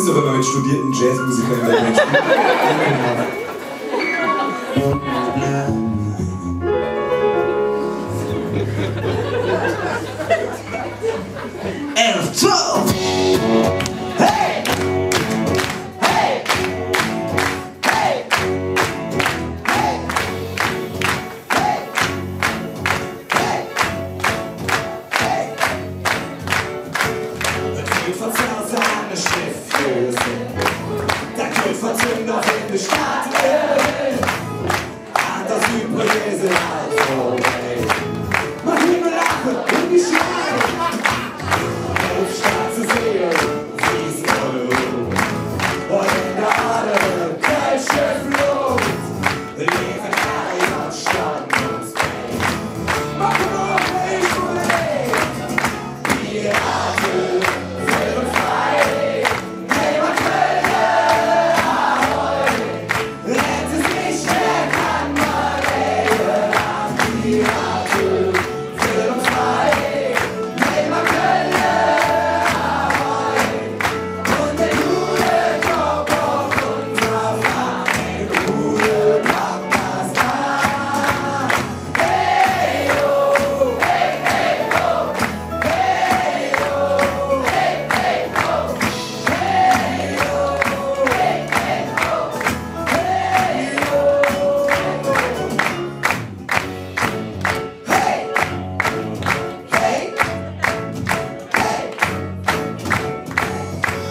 findest du, wenn man mit studierten Jazzmusikern in der Band spielt? Elf, 12! Hey! Hey! Hey! Hey! Hey! Hey! Hey! Das Bild von Hause an das Schiff der Kult von Tim noch in der Stadt an das Hybrese also mach Himmel lachen in die Schlange schwarze See, siehst du, und in der Erde, kölsche Flut, leben Heimat, Stadt und Spain. Machen wir nicht Problem, die Erde wird frei, Heimat, Köln, Ahoi, rette sich, wer kann mal leben, die Erde wird frei, Heimat, Köln,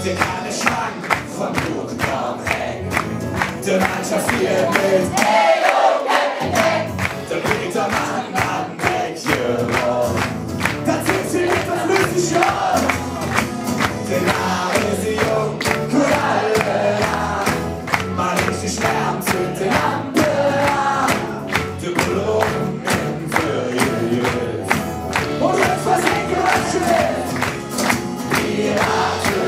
der kleine Schrank von Boden am Heck, der Mannschaft hier mit Hey, oh, hey, hey, der Peter Mann am Deckchen, da zieht sie mit der flüssig auf, der Name ist jung, gut alle lang, mal richtig schwärmt mit den Ampel an, der Blumen für ihr Jüt, und jetzt versinken das Schiff, die Arte.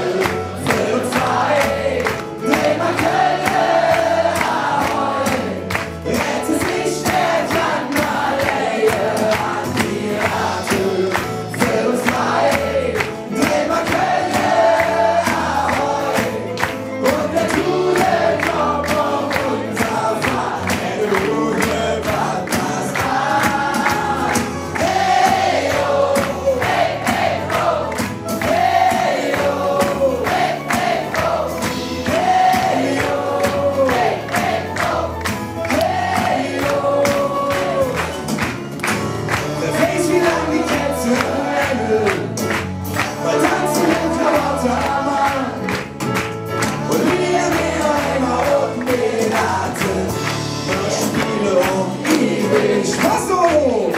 Passo!